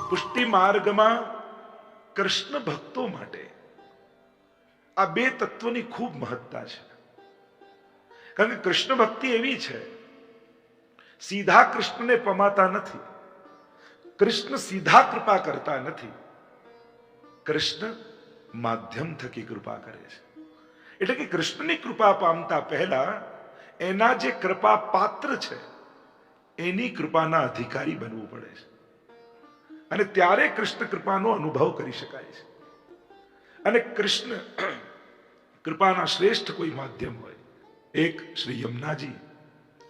પુષ્ટિ માર્ગમાં કૃષ્ણ ભક્તો માટે આ બે તત્વની ખૂબ મહત્તા છે. કારણ કે કૃષ્ણ ભક્તિ એવી છે, સીધા કૃષ્ણને પમાતા નથી. કૃષ્ણ સીધા કૃપા કરતા નથી. કૃષ્ણ માધ્યમ થકી કૃપા કરે છે. એટલે કે કૃષ્ણની કૃપા પામતા પહેલા એના જે કૃપા પાત્ર છે એની કૃપાના અધિકારી બનવું પડે છે, અને ત્યારે કૃષ્ણ કૃપાનો અનુભવ કરી શકાય છે. અને કૃષ્ણ કૃપાના શ્રેષ્ઠ કોઈ માધ્યમ હોય, એક શ્રી યમુનાજી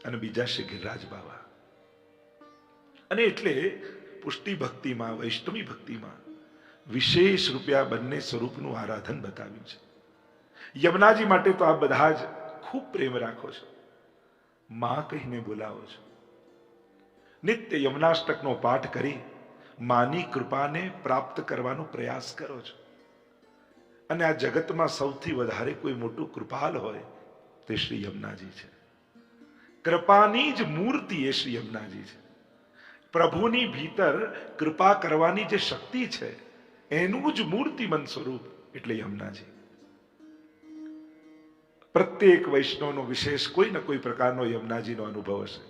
અને બીજા શ્રી ગિરિરાજ બાવા. અને એટલે પુષ્ટિ ભક્તિમાં, વૈષ્ણવી ભક્તિમાં વિશેષ રૂપે આ બંને સ્વરૂપનું આરાધન બતાવ્યું છે. યમુનાજી માટે તો આપ બધા જ ખૂબ પ્રેમ રાખો છો, માં કહીને બોલાવો છો. નિત્ય યમુનાષ્ટકનો પાઠ કરી માની કૃપાને પ્રાપ્ત કરવાનો પ્રયાસ કરો છો. અને આ જગતમાં સૌથી વધારે કોઈ મોટું કૃપાલ હોય તે શ્રી યમુનાજી છે. કૃપાની જ મૂર્તિ એ શ્રી યમુનાજી છે. પ્રભુની ભીતર કૃપા કરવાની જે શક્તિ છે એનું જ મૂર્તિમંત સ્વરૂપ એટલે યમુનાજી. પ્રત્યેક વૈષ્ણવનો વિશેષ કોઈ ને કોઈ પ્રકારનો યમુનાજીનો અનુભવ હશે.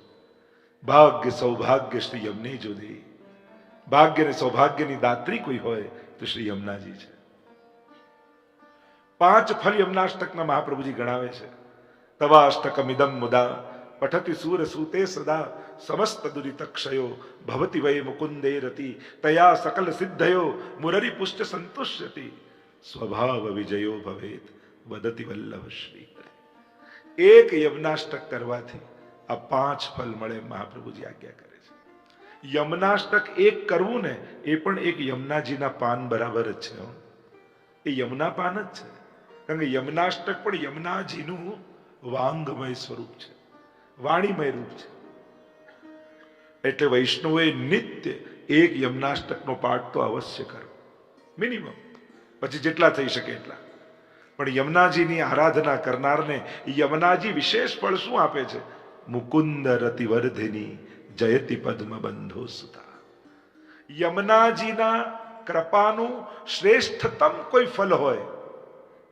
ભાગ્ય સૌભાગ્ય શ્રી યમને જો દે. ભાગ્ય ને સૌભાગ્યની દાત્રી કોઈ હોય તો શ્રી યમુનાજી છે. 5 ફલ યમુનાષ્ટકના મહાપ્રભુજી ગણાવે છે. તવાષ્ટકમિદમ મુદા પઠતિ સૂર સૂતે સદા સમસ્ત દુરિત ક્ષયો ભવતિ વૈ મુકુંદે રતિ તયા સકલ સિદ્ધયો મુરરી પુષ્ટ સંતુષ્યતિ સ્વભાવ વિજયો ભવેત વદતિ વલ્લભ શ્રી. એક યમુનાષ્ટક કરવાથી આ 5 ફલ મળે, મહાપ્રભુજી આજ્ઞા કરે છે. યમુનાષ્ટક એક કરવું ને એ પણ એક યમુનાજીના પાન બરાબર જ છે. એ યમુના પાન જ છે. કારણ કે યમુનાષ્ટક પણ યમુનાજીનું વાંગમય સ્વરૂપ છે, વાણીમય રૂપ છે. એટલે વૈષ્ણવોએ નિત્ય એક યમુનાષ્ટકનો પાઠ તો અવશ્ય કરો, મિનિમમ, પછી જેટલા થઈ શકે એટલા. પણ યમુનાજીની આરાધના કરનારને યમુનાજી વિશેષ ફળ શું આપે છે? મુકુંદ રતિવર્ધિની જયતિ પદ્મ બંધો સુતા. યમુનાજીના કૃપાનું શ્રેષ્ઠતમ કોઈ ફલ હોય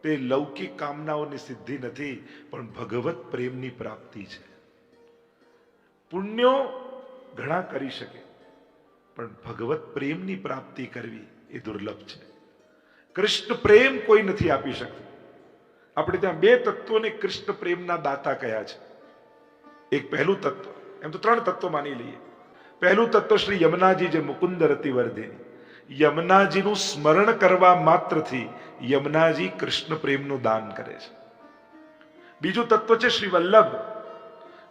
તે લૌકિક કામનાઓની સિદ્ધિ નથી, પણ ભગવત પ્રેમની પ્રાપ્તિ છે. પુણ્યો ઘણા કરી શકે, પણ ભગવત પ્રેમની પ્રાપ્તિ કરવી એ દુર્લભ છે. કૃષ્ણ પ્રેમ કોઈ નથી આપી શકતું. આપણે ત્યાં 2 તત્વોને કૃષ્ણ પ્રેમના દાતા કહ્યા છે. એક પહેલું તત્વ, એમ તો 3 તત્વો માની લઈએ. પહેલું તત્વ શ્રી યમુનાજી, જે મુકુંદ રતિવર્ધિની. યમુનાજીનું સ્મરણ કરવા માત્રથી યમુનાજી કૃષ્ણ પ્રેમનું દાન કરે છે. બીજું તત્વ છે શ્રી વલ્લભ.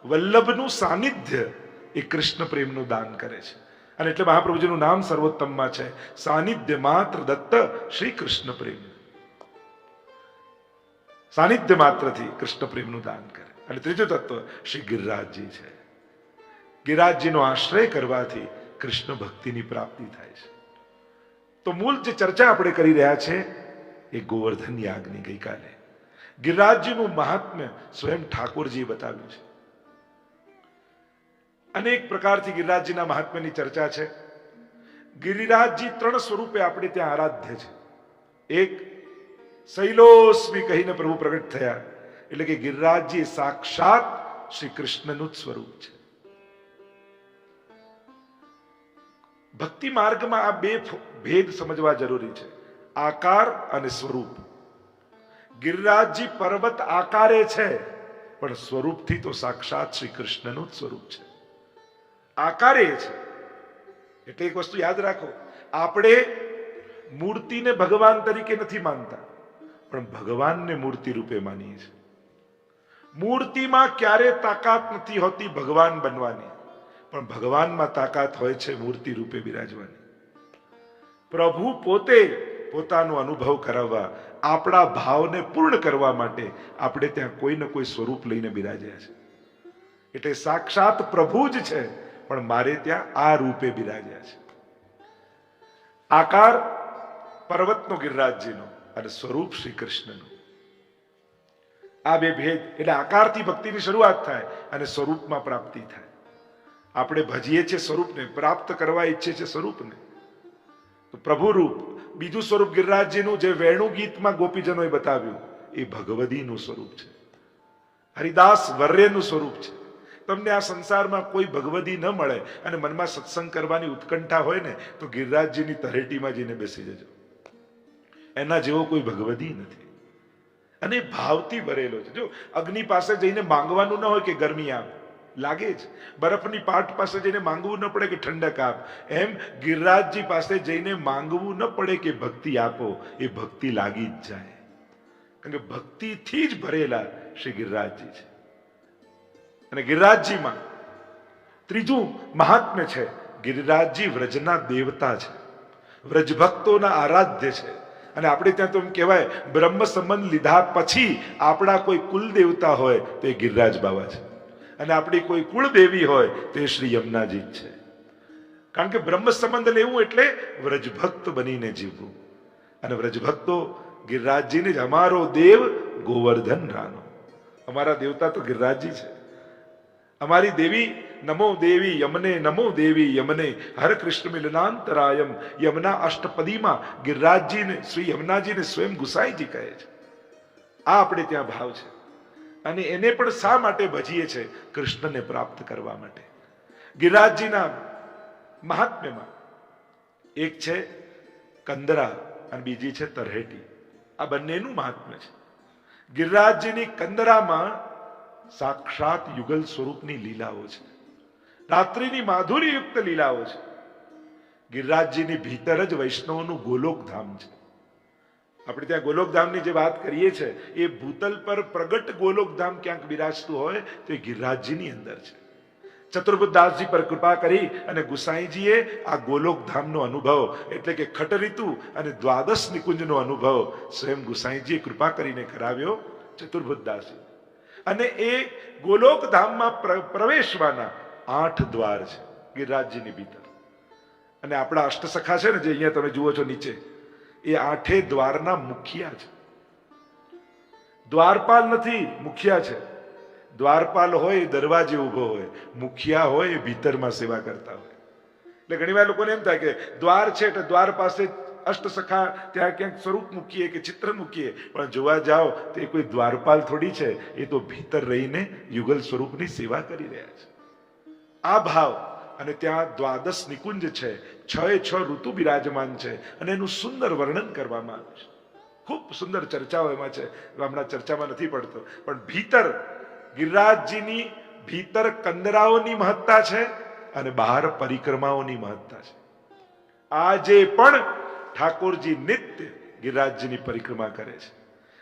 વલ્લભનું સાનિધ્ય એ કૃષ્ણ પ્રેમનું દાન કરે છે. અને એટલે મહાપ્રભુજીનું નામ સર્વોત્તમમાં છે, સાનિધ્ય માત્ર દત્ત શ્રી કૃષ્ણ પ્રેમ. સાનિધ્ય માત્રથી કૃષ્ણ પ્રેમનું દાન કરે. અને ત્રીજું તત્વ શ્રી ગિરિરાજજી છે. ગિરિરાજજીનો આશ્રય કરવાથી કૃષ્ણ ભક્તિની પ્રાપ્તિ થાય છે. તો મૂળ જે ચર્ચા આપણે કરી રહ્યા છે એ ગોવર્ધન યાગની. ગઈકાલે ગિરિરાજજીનું મહાત્મ્ય સ્વયં ઠાકોરજીએ બતાવ્યું છે. અનેક પ્રકારથી ગિરિરાજજીના મહાત્મ્યની ચર્ચા છે. ગિરિરાજજી 3 સ્વરૂપે આપણે ત્યાં આરાધ્ય છે. એક, શૈલોસ્મી કહીને પ્રભુ પ્રગટ થયા, એટલે કે ગિરિરાજજી સાક્ષાત શ્રી કૃષ્ણનું જ સ્વરૂપ છે. ભક્તિ માર્ગમાં આ 2 ભેદ સમજવા જરૂરી છે, આકાર અને સ્વરૂપ. ગિરિરાજજી પર્વત આકારે છે, પણ સ્વરૂપથી તો સાક્ષાત શ્રી કૃષ્ણનું જ સ્વરૂપ છે. આકારે છે એટલે એક વસ્તુ યાદ રાખો, આપણે મૂર્તિને ભગવાન તરીકે નથી માનતા, પણ ભગવાનને મૂર્તિ રૂપે માનીએ છીએ. મૂર્તિમાં ક્યારે તાકાત નથી હોતી ભગવાન બનવાની, પણ ભગવાનમાં તાકાત હોય છે મૂર્તિ રૂપે બિરાજવાની. પ્રભુ પોતે પોતાનો અનુભવ કરાવવા, આપણા ભાવને પૂર્ણ કરવા માટે આપણે ત્યાં કોઈ ને કોઈ સ્વરૂપ લઈને બિરાજ્યા છે. એટલે સાક્ષાત પ્રભુ જ છે, પણ મારે ત્યાં આ રૂપે બિરાજ્યા છે. આકાર પર્વતનો ગિરિરાજજીનો અને સ્વરૂપ શ્રી કૃષ્ણનું. આ 2 ભેદ. એટલે આકારથી ભક્તિની શરૂઆત થાય અને સ્વરૂપમાં પ્રાપ્તિ થાય. આપણે ભજીએ છીએ સ્વરૂપને, પ્રાપ્ત કરવા ઈચ્છે છે સ્વરૂપને. પ્રભુ રૂપ. બીજું સ્વરૂપ ગિરિરાજજીનું જે વેણુ ગીતમાં ગોપીજનોએ બતાવ્યું એ ભગવદીનું સ્વરૂપ છે, હરિદાસ વર્યનું સ્વરૂપ છે. તમને આ સંસારમાં કોઈ ભગવદી ન મળે અને મનમાં સત્સંગ કરવાની ઉત્કંઠા હોય ને તો ગિરિરાજજીની તરેટીમાં જઈને બેસી જજો. એના જેવો કોઈ ભગવદી નથી અને ભાવથી ભરેલો છે. જો અગ્નિ પાસે જઈને માંગવાનું ન હોય કે ગરમી આપ, લાગે જ. બરફની પાટ પાસે જઈને માંગવું ન પડે કે ઠંડક આપ. એમ ગિરિરાજજી પાસે જઈને માંગવું ન પડે કે ભક્તિ આપો, એ ભક્તિ લાગી જ જાય. કારણ કે ભક્તિથી જ ભરેલા શ્રી ગિરિરાજજી છે. અને ગિરિરાજજીમાં ત્રીજું મહાત્મ્ય છે, ગિરિરાજજી વ્રજના દેવતા છે, વ્રજ ભક્તોના આરાધ્ય છે. અને આપણે ત્યાં તો એમ કહેવાય બ્રહ્મ સંબંધ લીધા પછી આપણા કોઈ કુલ દેવતા હોય તો એ ગિરિરાજ બાબા છે, અને આપણી કોઈ કુળદેવી હોય તો એ શ્રી યમુનાજી જ છે. કારણ કે બ્રહ્મ સંબંધ લેવું એટલે વ્રજભક્ત બનીને જીવવું. અને વ્રજભક્તો ગિરિરાજજીને જ અમારો દેવ ગોવર્ધન રાનો, અમારા દેવતા તો ગિરિરાજજી છે. અમારી દેવી નમો દેવી યમને, નમો દેવી યમને, હર કૃષ્ણ મિલનાંતરાયમ. યમુના અષ્ટપદીમાં ગિરિરાજજીને શ્રી યમુનાજીને સ્વયં ગુસાઈજી કહે છે. આ આપણે ત્યાં ભાવ છે. અને એને પણ શા માટે ભજીએ છે? કૃષ્ણને પ્રાપ્ત કરવા માટે. ગિરિરાજજીના મહાત્મ્યમાં એક છે કંદરા અને બીજી છે તરહેટી. આ બંનેનું મહાત્મ્ય છે. ગિરિરાજજીની કંદરામાં સાક્ષાત યુગલ સ્વરૂપની લીલાઓ છે, રાત્રિની માધુર્યયુક્ત લીલાઓ છે. ગિરિરાજજીની ભીતર જ વૈષ્ણવનું ગોલોકધામ છે. આપણે ત્યાં ગોલોકધામની જે વાત કરીએ છીએ એ ભૂતલ પર પ્રગટ ગોલોકધામ ક્યાંક બિરાજતું હોય તો એ ગિરિરાજજીની અંદર છે. ચતુર્બુદ્ધદાસજી પર કૃપા કરી અને ગુસાઈજીએ આ ગોલોકધામનો અનુભવ એટલે કે ખટરીતુ અને દ્વાદશ નિકુંજનો અનુભવ સ્વયં ગુસાઈજીએ કૃપા કરીને કરાવ્યો ચતુર્બુદ્ધદાસજી. અને એ ગોલોકધામમાં પ્રવેશવાના 8 દ્વાર છે ગિરિરાજજીની ભીતર. અને આપણા અષ્ટસખા છે ને જે અહીંયા તમે જુઓ છો નીચે, એ 8 દ્વારના મુખિયા છે. દ્વારપાલ નથી, મુખિયા છે. દ્વારપાલ હોય એ દરવાજે ઉભો હોય, મુખિયા હોય એ ભીતરમાં સેવા કરતા હોય. એટલે ઘણી વાર લોકોને એમ થાય કે દ્વાર છે એટલે દ્વાર પાસે અષ્ટસખા ત્યાં ક્યાંક સ્વરૂપ મૂકીએ કે ચિત્ર મૂકીએ, પણ જોવા જાઓ તો એ કોઈ દ્વારપાલ થોડી છે, એ તો ભીતર રહીને યુગલ સ્વરૂપની સેવા કરી રહ્યા છે. આ ભાવ. અને ત્યાં દ્વાદશ નિકુંજ છે, 6 ઋતુ બિરાજમાન છે અને એનું સુંદર વર્ણન કરવામાં આવ્યું છે. ખૂબ સુંદર ચર્ચાઓ એમાં છે, હમણાં ચર્ચામાં નથી પડતો. પણ ભીતર ગિરિરાજજીની ભીતર કંદરાઓની મહત્તા છે અને બહાર પરિક્રમાઓની મહત્તા છે. આજે પણ ઠાકોરજી નિત્ય ગિરિરાજજીની પરિક્રમા કરે છે.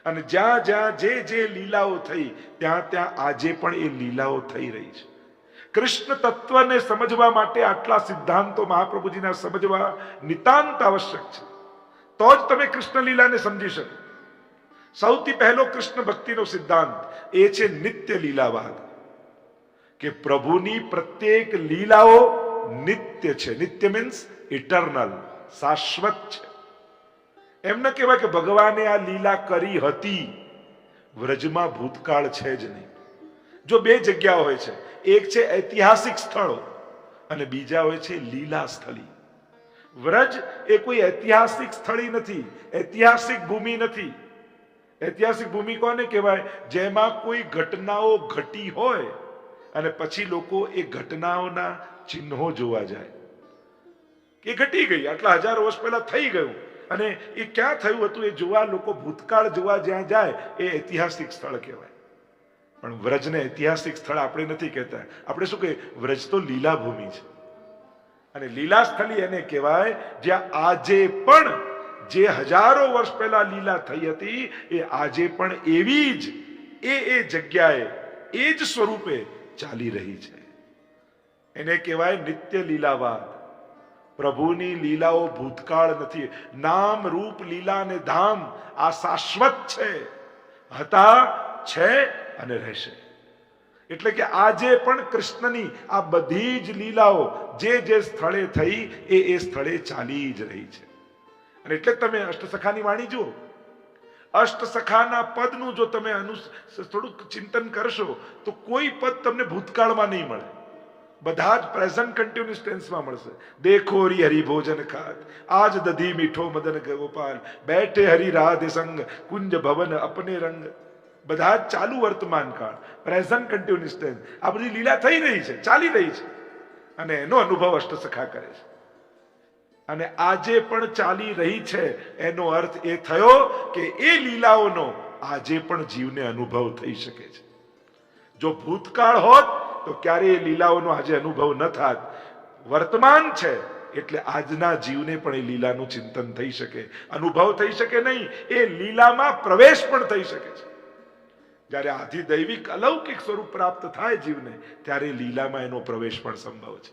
અને જ્યાં જ્યાં જે લીલાઓ થઈ ત્યાં ત્યાં આજે પણ એ લીલાઓ થઈ રહી છે. કૃષ્ણ તત્વને સમજવા માટે આટલા સિદ્ધાંતો મહાપ્રભુજીના સમજવા નિતાંત આવશ્યક છે. તો જ તમે કૃષ્ણ લીલાને સમજી શકો. સૌથી પહેલો કૃષ્ણ ભક્તિનો સિદ્ધાંત એ છે નિત્ય લીલાવાદ, કે પ્રભુની પ્રત્યેક લીલાઓ નિત્ય છે. નિત્ય મીન્સ ઇટરનલ, શાશ્વત છે. એમ ન કહેવાય કે ભગવાને આ લીલા કરી હતી. વ્રજમાં ભૂતકાળ છે જ નહીં. જો 2 જગ્યાઓ હોય છે, એક છે ઐતિહાસિક સ્થળો અને બીજા હોય છે લીલા સ્થળી. વ્રજ એ કોઈ ઐતિહાસિક સ્થળી નથી, ઐતિહાસિક ભૂમિ નથી. ઐતિહાસિક ભૂમિ કોને કહેવાય? જેમાં કોઈ ઘટનાઓ ઘટી હોય અને પછી લોકો એ ઘટનાઓના ચિહ્નો જોવા જાય. એ ઘટી ગઈ, આટલા હજારો વર્ષ પહેલા થઈ ગયું અને એ ક્યાં થયું હતું એ જોવા લોકો ભૂતકાળ જોવા જ્યાં જાય એ ઐતિહાસિક સ્થળ કહેવાય. પણ વ્રજને ઐતિહાસિક સ્થળ આપણે નથી કહેતા. આપણે શું કહીએ? વ્રજ તો લીલા ભૂમિ છે. અને લીલા સ્થળી એને કહેવાય જ્યાં આજે પણ જે હજારો વર્ષ પહેલા લીલા થઈ હતી એ આજે પણ એવી જ એ જગ્યાએ એ જ સ્વરૂપે ચાલી રહી છે. એને કહેવાય નિત્ય લીલાવાદ. પ્રભુની લીલાઓ ભૂતકાળ નથી. નામ રૂપ લીલા અને ધામ આ શાશ્વત છે, હતા, છે અને રહેશે. એટલે કે આજે પણ કૃષ્ણની આ બધી જ લીલાઓ જે સ્થળે થઈ એ સ્થળે ચાલી જ રહી છે. અને એટલે તમે અષ્ટસખાની વાણી જુઓ. અષ્ટસખાના પદનું જો તમે થોડુંક ચિંતન કરશો તો કોઈ પદ તમને ભૂતકાળમાં નહીં મળે. બધા જ પ્રેઝન્ટ કન્ટિન્યુઅસ ટેન્સમાં મળશે. દેખો રી હરિ ભોજન ખાત, આજ દધી મીઠો મદન ગોપાલ, બેઠે હરિ રાધે સંગ, કુંજ ભવન અપને રંગ. બધા જ ચાલુ વર્તમાન કાળ, પ્રેઝન્ટ કન્ટિન્યુઅસ ટેન્સ. આ બધી લીલા થઈ રહી છે, ચાલી રહી છે, અને એનો અનુભવ અષ્ટસખા કરે છે. અને આજે પણ ચાલી રહી છે એનો અર્થ એ થયો કે એ લીલાઓનો આજે પણ જીવને અનુભવ થઈ શકે છે. જો ભૂતકાળ હોત તો ક્યારેય લીલાઓનો આજે અનુભવ ન થાત. વર્તમાન છે એટલે આજના જીવને પણ એ લીલાનું ચિંતન થઈ શકે, અનુભવ થઈ શકે નહીં, એ લીલામાં પ્રવેશ પણ થઈ શકે છે. જ્યારે આધિદૈવિક અલૌકિક સ્વરૂપ પ્રાપ્ત થાય જીવને, ત્યારે લીલામાં એનો પ્રવેશ પણ સંભવ છે.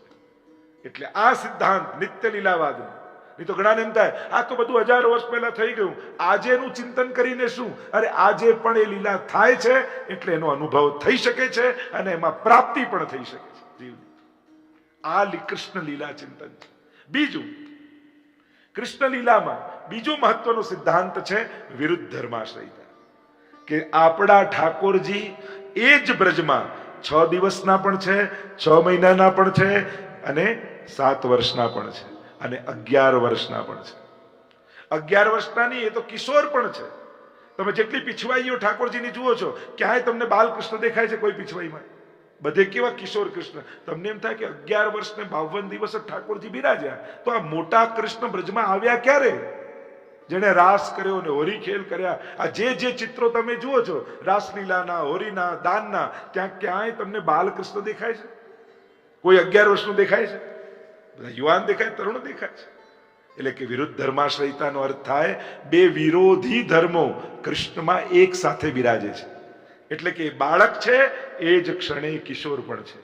એટલે આ સિદ્ધાંત નિત્ય લીલાવાદનો. નહીં તો ઘણાને એમ થાય આ તો બધું હજારો વર્ષ પહેલા થઈ ગયું, આજેનું ચિંતન કરીને શું? અરે આજે પણ એ લીલા થાય છે એટલે એનો અનુભવ થઈ શકે છે અને એમાં પ્રાપ્તિ પણ થઈ શકે છે જીવની. આ કૃષ્ણ લીલા ચિંતન છે. બીજું, કૃષ્ણ લીલામાં બીજો મહત્વનો સિદ્ધાંત છે વિરુદ્ધ ધર્માશ્રયતા. કે આપણા ઠાકોરજી એ જ બ્રજમાં 6 દિવસના પણ છે, 6 મહિનાના પણ છે, અને 7 વર્ષના પણ છે, અને 11 વર્ષના પણ છે. 11 વર્ષના નહીં, એ તો કિશોર પણ છે. તમે જેટલી પીછવાઈઓ ઠાકોરજીની જુઓ છો, ક્યાંય તમને બાલકૃષ્ણ દેખાય છે કોઈ પીછવાઈમાં? બધે કેવા કિશોર કૃષ્ણ. તમને એમ થાય કે 11 વર્ષ ને 52 દિવસ જ ઠાકોરજી બિરાજ્યા, તો આ મોટા કૃષ્ણ બ્રજમાં આવ્યા ક્યારે? જેને રાસ કર્યો ને હોરી ખેલ કર્યા. આ જે ચિત્રો તમે જુઓ છો રાસલીલાના, હોરીના, દાનના, ત્યાં ક્યાંય તમને બાલકૃષ્ણ દેખાય છે? કોઈ 11 વર્ષનું દેખાય છે? બધા યુવાન દેખાય, તરુણ દેખાય છે. એટલે કે વિરુદ્ધ ધર્માશ્રયતાનો અર્થ થાય બે વિરોધી ધર્મો કૃષ્ણમાં એક સાથે બિરાજે છે. એટલે કે બાળક છે એ જ ક્ષણે કિશોર પણ છે,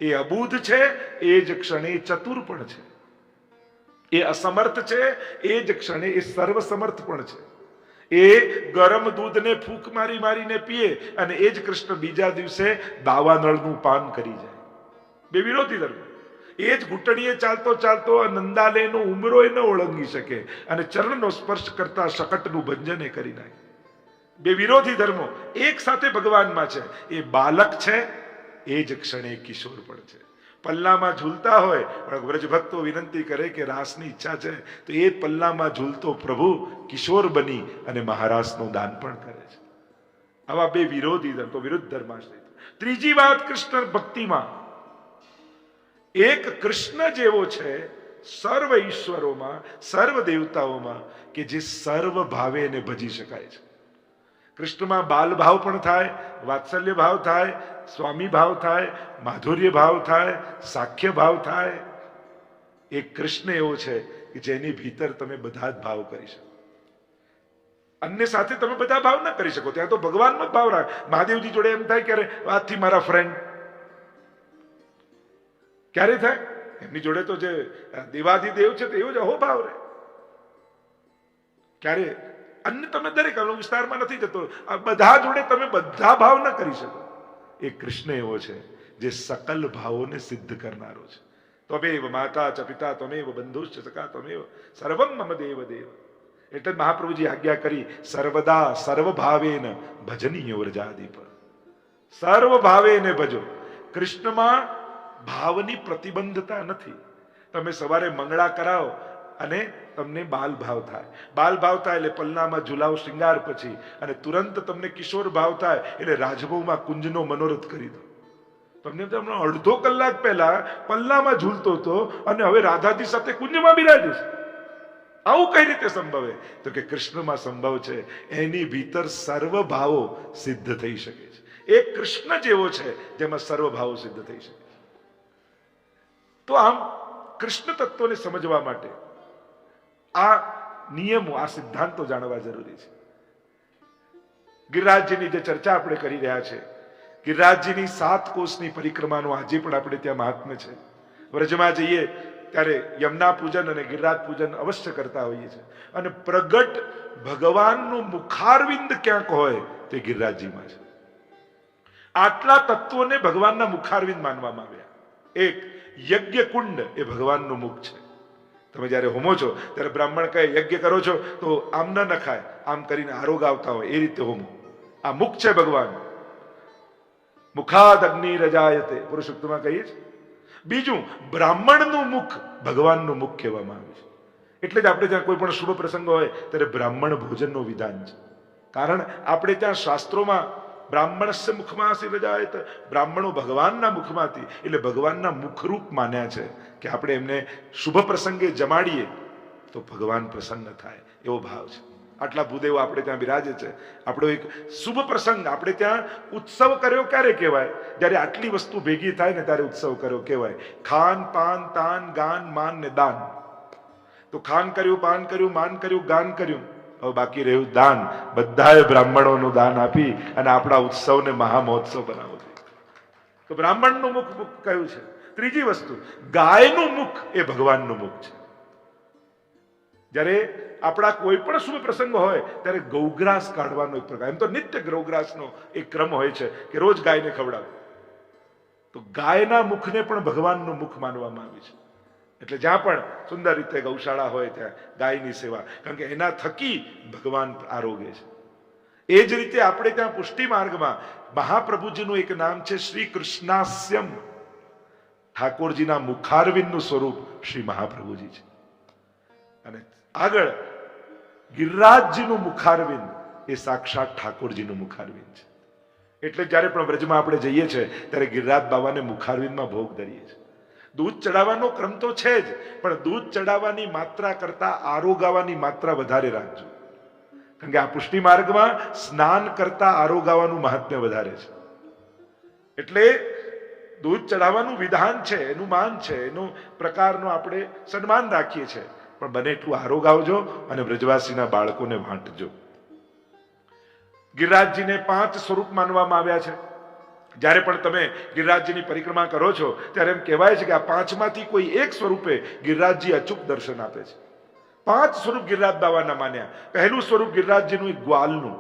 એ અબૂધ છે એ જ ક્ષણે ચતુર પણ છે, એ અસમર્થ છે એ જ ક્ષણે એ સર્વસમર્થ પણ છે. એ ગરમ દૂધને ફૂંક મારીને પીએ અને એ જ કૃષ્ણ બીજા દિવસે દાવાનળનું પાન કરી જાય. બે વિરોધી ધર્મ. એ જ ઘૂંટણીએ ચાલતો નંદાલયનો ઉમરો એ ન ઓળંગી શકે અને ચરણનો સ્પર્શ કરતા શકટનું ભંજન એ કરી નાખે. બે વિરોધી ધર્મો એક સાથે ભગવાનમાં છે. એ બાલક છે એ જ ક્ષણે કિશોર પણ છે. પલ્લામાં ઝૂલતા હોય પણ વ્રજ ભક્તો વિનંતી કરે કે રાસની ઈચ્છા છે તો એ પલ્લામાં ઝૂલતો પ્રભુ કિશોર બની અને મહારાસનું દાન પણ કરે છે. આવા બે વિરોધી ધર્મ, તો વિરુદ્ધ ધર્માશ્રય. ત્રીજી વાત કૃષ્ણ ભક્તિમાં, એક કૃષ્ણ જેવો છે સર્વ ઈશ્વરોમાં, સર્વ દેવતાઓમાં, કે જે સર્વ ભાવે એને ભજી શકાય છે. કૃષ્ણમાં બાલ ભાવ પણ થાય, વાત્સલ્ય ભાવ થાય, સ્વામી ભાવ થાય, માધુર્ય ભાવ થાય, સાખ્ય ભાવ થાય. એક કૃષ્ણ એવો છે કે જેની ભીતર તમે બધા જ ભાવ કરી શકો. અન્ય સાથે તમે બધા ભાવ ન કરી શકો, ત્યાં તો ભગવાનનો જ ભાવ રાખ. મહાદેવજી જોડે એમ થાય ક્યારે આજથી મારા ફ્રેન્ડ, ક્યારે થાય? એમની જોડે તો જે દેવાધિદેવ છે તો એવો જ અહોભાવ રહે. ક્યારે અન્ય તમે દરેક વિસ્તારમાં નથી જતો, આ બધા જોડે તમે બધા ભાવ ન કરી શકો. એ કૃષ્ણ એવો છે જે સકલ ભાવોને સિદ્ધ કરનારો છે. ત્વમેવ માતા ચ પિતા ત્વમેવ બંધુશ્ચ સખા ત્વમેવ સર્વમ મમ દેવ દેવ. એટલે મહાપ્રભુજી આજ્ઞા કરી સર્વદા સર્વભાવેન ભજનીય વ્રજાદીપ. સર્વ ભાવેને ભજો. કૃષ્ણમાં ભાવની પ્રતિબંધતા નથી. તમે સવારે મંગળા કરાવો અને તમને બાલ ભાવ થાય, બાલ ભાવ થાય એટલે પલ્લામાં ઝુલાવ શૃંગાર પછી, અને તુરંત તમને કિશોર ભાવ થાય એટલે રાજભવમાં કુંજનો મનોરથ કરી દો. તમને અડધો કલાક પહેલા પલ્લામાં ઝૂલતો હતો અને હવે રાધાજી સાથે કુંજમાં બિરાજે છે. આવું કઈ રીતે સંભવે? તો કે કૃષ્ણમાં સંભવ છે. એની ભીતર સર્વ ભાવો સિદ્ધ થઈ શકે છે. એક કૃષ્ણ જેવો છે જેમાં સર્વ ભાવો સિદ્ધ થઈ શકે. તો આમ કૃષ્ણ તત્વને સમજવા માટે આ નિયમો, આ સિદ્ધાંતો જાણવા જરૂરી છે. ગિરિરાજજીની જે ચર્ચા આપણે કરી રહ્યા છે, ગિરિરાજજીની 7 કોષની પરિક્રમાનો આજે પણ આપણે ત્યાં મહાત્મ્ય છે. વ્રજમાં જઈએ ત્યારે યમુના પૂજન અને ગિરિરાજ પૂજન અવશ્ય કરતા હોઈએ છીએ. અને પ્રગટ ભગવાનનું મુખારવિંદ ક્યાંક હોય તે ગિરિરાજજીમાં છે. આટલા તત્વોને ભગવાનના મુખારવિંદ માનવામાં આવ્યા. એક યજ્ઞ કુંડ એ ભગવાનનું મુખ છે. તમે જયારે હોમો છો ત્યારે બ્રાહ્મણ કહે યજ્ઞ કરો છો તો આમ ન નખાય, આમ કરીને આરોગ આવતા હોય એ રીતે હોમો. આ મુખ છે ભગવાન. મુખાદ અગ્નિ રજાયતે પુરુષોક્તમાં કહીએ છીએ. બીજું, બ્રાહ્મણનું મુખ ભગવાનનું મુખ કહેવામાં આવે છે. એટલે જ આપણે ત્યાં કોઈ પણ શુભ પ્રસંગ હોય ત્યારે બ્રાહ્મણ ભોજનનું વિધાન છે. કારણ આપણે ત્યાં શાસ્ત્રોમાં બ્રાહ્મણસ્ય મુખમાંથી રજાયત, બ્રાહ્મણો ભગવાનના મુખમાંથી, એટલે ભગવાનના મુખરૂપ માન્યા છે કે આપણે એમને શુભ પ્રસંગે જમાડીએ તો ભગવાન પ્રસન્ન થાય, એવો ભાવ છે. આટલા ભૂદેવો આપણે ત્યાં બિરાજે છે. આપણો એક શુભ પ્રસંગ, આપણે ત્યાં ઉત્સવ કર્યો ક્યારે કહેવાય? જ્યારે આટલી વસ્તુ ભેગી થાય ને ત્યારે ઉત્સવ કર્યો કહેવાય. ખાન પાન તાન ગાન માન ને દાન. તો ખાન કર્યું, પાન કર્યું, માન કર્યું, ગાન કર્યું, હવે બાકી રહ્યું દાન. બધાએ બ્રાહ્મણોનું દાન આપી અને આપણા ઉત્સવને મહામહોત્સવ બનાવવો જોઈએ. તો બ્રાહ્મણનું મુખ કયું છે? ત્રીજી વસ્તુ, ગાયનું મુખ એ ભગવાનનું મુખ છે. જ્યારે આપણા કોઈ પણ શુભ પ્રસંગ હોય ત્યારે ગૌગ્રાસ કાઢવાનો એક પ્રકાર, એમ તો નિત્ય ગૌગ્રાસનો એક ક્રમ હોય છે કે રોજ ગાયને ખવડાવવું. તો ગાયના મુખને પણ ભગવાનનું મુખ માનવામાં આવે છે. એટલે જ્યાં પણ સુંદર રીતે ગૌશાળા હોય ત્યાં ગાયની સેવા, કારણ કે એના થકી ભગવાન આરોગે છે. એ જ રીતે આપણે ત્યાં પુષ્ટિ માર્ગમાં મહાપ્રભુજીનું એક નામ છે શ્રી કૃષ્ણાસ્યમ. ઠાકોરજીના મુખારવિંદનું સ્વરૂપ શ્રી મહાપ્રભુજી છે. અને આગળ ગિરિરાજજીનું મુખારવિંદ એ સાક્ષાત ઠાકોરજીનું મુખારવિંદ છે. એટલે જ્યારે પણ વ્રજમાં આપણે જઈએ છીએ ત્યારે ગિરિરાજ બાબાને મુખારવિંદમાં ભોગ ધરીએ છીએ. દૂધ ચડાવવાનો ક્રમ તો છે જ, પણ દૂધ ચડાવવાની માત્રા કરતા આરોગાવાની માત્રા વધારે રાખજો. કારણ કે આ પુષ્ટિ માર્ગમાં સ્નાન કરતા આરોગાવાનું મહાત્મ્ય વધારે છે. એટલે દૂધ ચડાવવાનું વિધાન છે, એનું માન છે, એનું પ્રકારનું આપણે સન્માન રાખીએ છીએ, પણ બને એટલું આરોગાવજો અને વ્રજવાસીના બાળકોને વાંટજો. ગિરિરાજજીને 5 સ્વરૂપ માનવામાં આવ્યા છે. જ્યારે પણ તમે ગિરિરાજજીની પરિક્રમા કરો છો ત્યારે એમ કહેવાય છે કે આ 5માંથી કોઈ એક સ્વરૂપે ગિરિરાજજી અચૂક દર્શન આપે છે. 5 સ્વરૂપ ગિરિરાજ બાબાના માન્યા. પહેલું સ્વરૂપ ગિરિરાજજીનું એક ગ્વાલનું,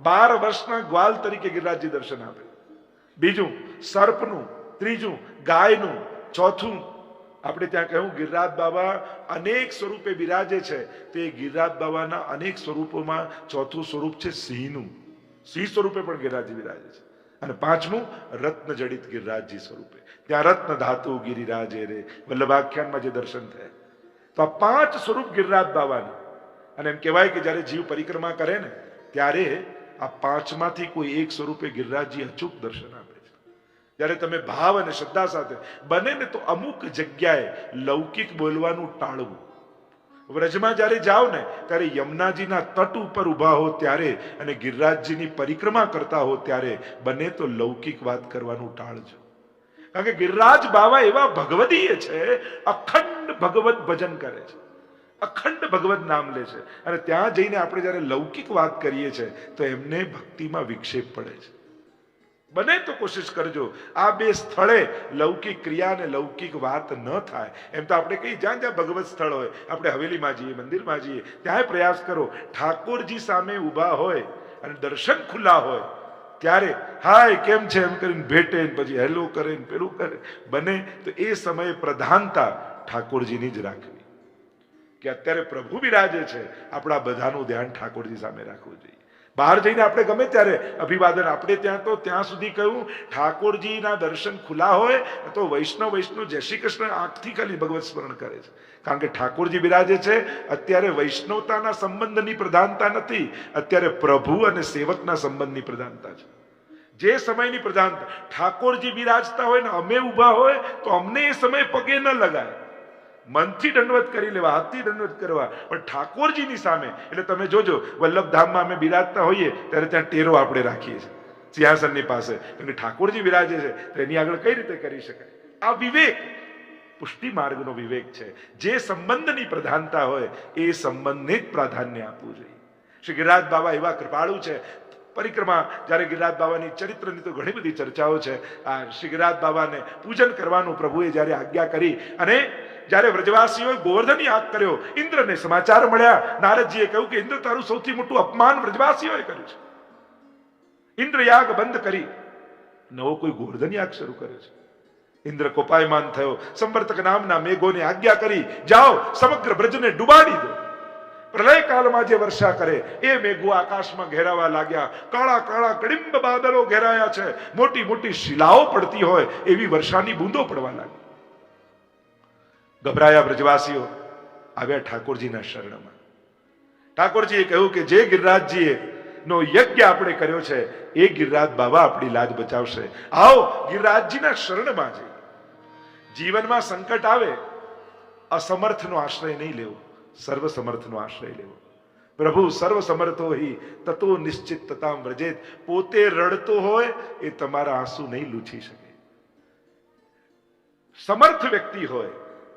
12 વર્ષના ગ્વાલ તરીકે ગિરિરાજજી દર્શન આપે. બીજું સર્પનું, ત્રીજું ગાયનું, ચોથું આપણે ત્યાં કહ્યું ગિરિરાજ બાબા અનેક સ્વરૂપે બિરાજે છે. તે ગિરિરાજ બાબાના અનેક સ્વરૂપોમાં ચોથું સ્વરૂપ છે સિંહનું. સિંહ સ્વરૂપે પણ ગિરિરાજજી બિરાજે છે. અને 5મું રત્ન જડિત ગિરિરાજજી સ્વરૂપે. ત્યાં રત્ન ધાતુ ગિરિરાજે રે વલ્લભાખ્યાનમાં જે દર્શન થયા. તો આ 5 સ્વરૂપ ગિરિરાજ બાબાની. અને એમ કહેવાય કે જ્યારે જીવ પરિક્રમા કરે ને ત્યારે આ 5માંથી કોઈ એક સ્વરૂપે ગિરિરાજજી અચૂક દર્શન આપે છે. જ્યારે તમે ભાવ અને શ્રદ્ધા સાથે બને ને તો અમુક જગ્યાએ લૌકિક બોલવાનું ટાળવું. વ્રજમાં જ્યારે જાઓ ને ત્યારે યમુનાજીના તટ ઉપર ઉભા હો ત્યારે અને ગિરિરાજજીની પરિક્રમા કરતા હો ત્યારે બને તો લૌકિક વાત કરવાનું ટાળજો. કારણ કે ગિરિરાજ બાબા એવા ભગવદીય છે, અખંડ ભગવત ભજન કરે છે, અખંડ ભગવત નામ લે છે. અને ત્યાં જઈને આપણે જ્યારે લૌકિક વાત કરીએ છીએ તો એમને ભક્તિમાં વિક્ષેપ પડે છે. બને તો કોશિશ કરજો આ 2 સ્થળે લૌકિક ક્રિયા અને લૌકિક વાત ન થાય. એમ તો આપણે કહીએ જ્યાં જ્યાં ભગવત સ્થળ હોય, આપણે હવેલીમાં જઈએ, મંદિરમાં જઈએ, ત્યાં પ્રયાસ કરો ઠાકોરજી સામે ઊભા હોય અને દર્શન ખુલ્લા હોય ત્યારે હાય કેમ છે એમ કરીને ભેટે, પછી હેલો કરે, પેલું કરે. બને તો એ સમયે પ્રધાનતા ઠાકોરજીની જ રાખવી. કે અત્યારે પ્રભુ બિરાજે છે, આપણા બધાનું ધ્યાન ઠાકોરજી સામે રાખવું જોઈએ. બહાર જઈને આપણે ગમે ત્યારે અભિવાદન, આપણે ત્યાં તો ત્યાં સુધી કહ્યું ઠાકોરજીના દર્શન ખુલ્લા હોય તો વૈષ્ણવ જય શ્રી કૃષ્ણ આંખથી ખાલી ભગવત સ્મરણ કરે છે. કારણ કે ઠાકોરજી બિરાજે છે. અત્યારે વૈષ્ણવતાના સંબંધની પ્રધાનતા નથી, અત્યારે પ્રભુ અને સેવકના સંબંધની પ્રધાનતા છે. જે સમયની પ્રધાનતા ઠાકોરજી બિરાજતા હોય ને અમે ઊભા હોય તો અમને એ સમય પગે ન લગાય, મનથી દંડવત કરી લેવા, હાથથી દંડવત કરવા. પણ ઠાકોરજીની સામે એટલે તમે જોજો વલ્લભધામમાં અમે બિરાજતા હોઈએ ત્યારે ત્યાં ટેરો આપણે રાખીએ છીએ સિંહાસનની પાસે, કેમ કે ઠાકોરજી બિરાજે છે તો એની આગળ કઈ રીતે કરી શકાય? આ વિવેક પુષ્ટિ માર્ગનો વિવેક છે. જે સંબંધની પ્રધાનતા હોય એ સંબંધને જ પ્રાધાન્ય આપવું જોઈએ. શ્રી ગિરિરાજ બાબા એવા કૃપાળુ છે. પરિક્રમા જ્યારે ગિરિરાજ બાબાની ચરિત્રની તો ઘણી બધી ચર્ચાઓ છે. આ શ્રી ગિરિરાજ બાબાને પૂજન કરવાનું પ્રભુએ જ્યારે આજ્ઞા કરી અને જ્યારે વ્રજવાસીઓએ ગોવર્ધન યાગ કર્યો, ઇન્દ્રને સમાચાર મળ્યા, નારદજીએ કહ્યું કે ઇન્દ્ર તારું સૌથી મોટું અપમાન વ્રજવાસીઓએ કર્યું છે. ઇન્દ્ર યાગ બંધ કરી નવો કોઈ ગોવર્ધન યાગ શરૂ કર્યો છે. ઇન્દ્ર કોપાયમાન થયો, સંવર્તક નામના મેઘોને આજ્ઞા કરી જાઓ સમગ્ર બ્રજને ડુબાડી દો. પ્રલય કાળમાં જે વર્ષા કરે એ મેઘો આકાશમાં ઘેરાવા લાગ્યા. કાળા કાળા કડિંબ બાદલો ઘેરાયા છે, મોટી મોટી શિલાઓ પડતી હોય એવી વર્ષાની બૂંદો પડવા લાગી. ગભરાયા બ્રજવાસીઓ આવ્યા ઠાકોરજીના શરણમાં. ઠાકોરજીએ કહ્યું કે જે ગિરિરાજજીએ નો યજ્ઞ આપણે કર્યો છે એ ગિરિરાજ બાબા આપણી લાજ બચાવશે. આવો ગિરિરાજજીના શરણમાં જઈએ. જીવનમાં સંકટ આવે, અસમર્થનો આશ્રય નહીં લેવો, સર્વ સમર્થનો આશ્રય લેવો. પ્રભુ સર્વ સમર્થો હિ તતો નિશ્ચિત તતામ વ્રજેત. પોતે રડતો હોય એ તમારા આંસુ નહીં લૂછી શકે. સમર્થ વ્યક્તિ હોય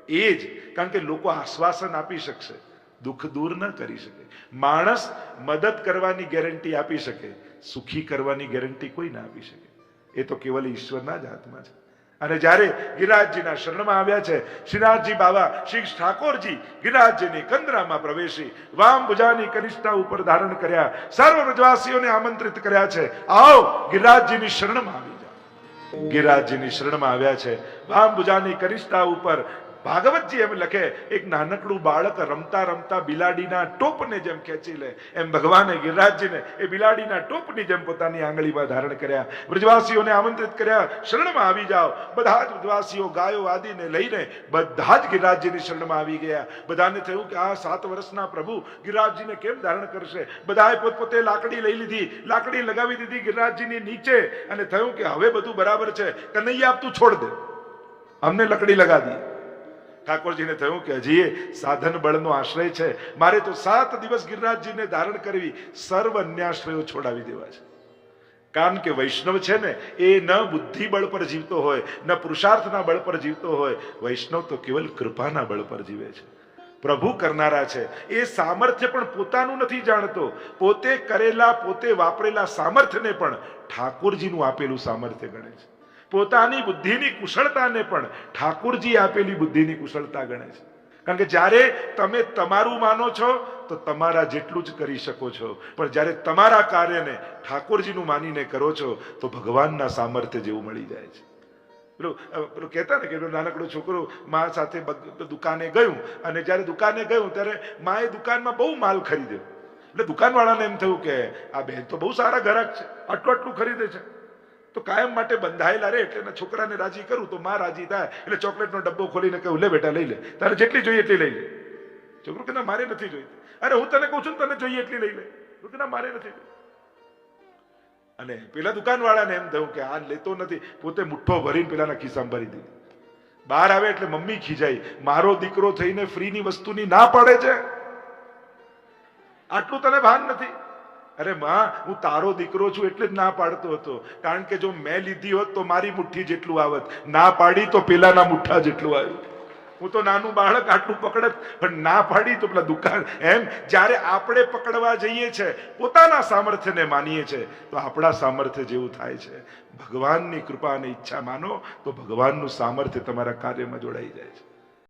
એ જ, કારણ કે લોકો આશ્વાસન આપી શકશે, દુઃખ દૂર ન કરી શકે. માણસ મદદ કરવાની ગેરંટી આપી શકે, સુખી કરવાની ગેરંટી કોઈ ના આપી શકે. એ તો કેવલ ઈશ્વરના જ હાથમાં છે. અને જ્યારે ગિરિરાજજીના શરણમાં આવ્યા છે, શ્રીનાથજી બાબા શ્રી ઠાકોરજી ગિરિરાજજીની કંદરામાં પ્રવેશી વામ ભુજાની કનિષ્ઠા ઉપર ધારણ કર્યા. સર્વ વ્રજવાસીઓને આમંત્રિત કર્યા છે, આવો ગિરિરાજજીની શરણમાં આવી જાઓ. ગિરિરાજજીની શરણમાં આવ્યા છે. વામ ભુજાની કનિષ્ઠા ઉપર ભાગવતજી એમ લખે, એક નાનકડું બાળક રમતા રમતા બિલાડીના ટોપને જેમ ખેંચી લે, એમ ભગવાને ગિરિરાજજીને એ બિલાડીના ટોપની જેમ પોતાની આંગળીમાં ધારણ કર્યા. વ્રજવાસીઓને આમંત્રિત કર્યા, શરણમાં આવી જાઓ. બધા જ વ્રજવાસીઓ ગાયો આદિને લઈને બધા જ ગિરિરાજજીની શરણમાં આવી ગયા. બધાને થયું કે આ 7 વર્ષના પ્રભુ ગિરિરાજજીને કેમ ધારણ કરશે. બધાએ પોતપોતે લાકડી લઈ લીધી, લાકડી લગાવી દીધી ગિરિરાજજીની નીચે, અને થયું કે હવે બધું બરાબર છે, કનૈયા આપ તું છોડ દે, અમને લકડી લગા દી. ઠાકોરજીને થયું કે હજી એ સાધન બળનો આશ્રય છે, મારે તો 7 દિવસ ગિરિરાજજીને ધારણ કરવી, સર્વ અન્યાશ્રયો છોડાવી દેવા છે. કારણ કે વૈષ્ણવ છે ને એ ન બુદ્ધિ બળ પર જીવતો હોય, ન પુરુષાર્થના બળ પર જીવતો હોય. વૈષ્ણવ તો કેવલ કૃપાના બળ પર જીવે છે. પ્રભુ કરનારા છે. એ સામર્થ્ય પણ પોતાનું નથી જાણતો, પોતે કરેલા પોતે વાપરેલા સામર્થ્યને પણ ઠાકોરજીનું આપેલું સામર્થ્ય ગણે છે. પોતાની બુદ્ધિની કુશળતાને પણ ઠાકોરજી આપેલી બુદ્ધિની કુશળતા ગણે છે. કારણ કે જ્યારે તમે તમારું માનો છો તો તમારા જેટલું જ કરી શકો છો, પણ જ્યારે તમારા કાર્યને ઠાકોરજીનું માનીને કરો છો તો ભગવાનના સામર્થ્ય જેવું મળી જાય છે. પેલું કહેતા ને કે નાનકડો છોકરો મા સાથે દુકાને ગયું, અને જ્યારે દુકાને ગયું ત્યારે માએ દુકાનમાં બહુ માલ ખરીદ્યો. એટલે દુકાનવાળાને એમ થયું કે આ બેન તો બહુ સારા ગ્રાહક છે, આટલું આટલું ખરીદે છે, તો કાયમ માટે બંધાયેલા રે, એટલે છોકરાને રાજી કરું તો માં રાજી થાય. એટલે ચોકલેટનો ડબ્બો ખોલીને કહ્યું, લે બેટા લઈ લે, તારે જેટલી જોઈએ એટલી લઈ લે. છોકરો કે ના મારે નથી જોઈતી. અરે હું તને કહું છું તને જોઈએ એટલી લઈ લે. કે ના મારે નથી જોઈતી. અને પેલા દુકાનવાળાને એમ થયું કે આ લેતો નથી, પોતે મુઠ્ઠો ભરીને પેલાના ખિસ્સામાં ભરી દીધી. બહાર આવે એટલે મમ્મી ખીજાઈ, મારો દીકરો થઈને ફ્રીની વસ્તુની ના પાડે છે, આટલું તને ભાન નથી. અરે માં, હું તારો દીકરો છું એટલે જ ના પાડતો હતો, કારણ કે જો મેં લીધી હોત તો મારી મુઠ્ઠી જેટલું આવત, ના પાડી તો પેલાના મુઠ્ઠા જેટલું આવ્યું. હું તો નાનું બાળક આટલું પકડત, પણ ના પાડી તો પેલા દુકાન. એમ જ્યારે આપણે પકડવા જઈએ છે, પોતાના સામર્થ્યને માનીએ છે, તો આપણા સામર્થ્ય જેવું થાય છે. ભગવાનની કૃપા અને ઈચ્છા માનો તો ભગવાનનું સામર્થ્ય તમારા કાર્યમાં જોડાઈ જાય છે.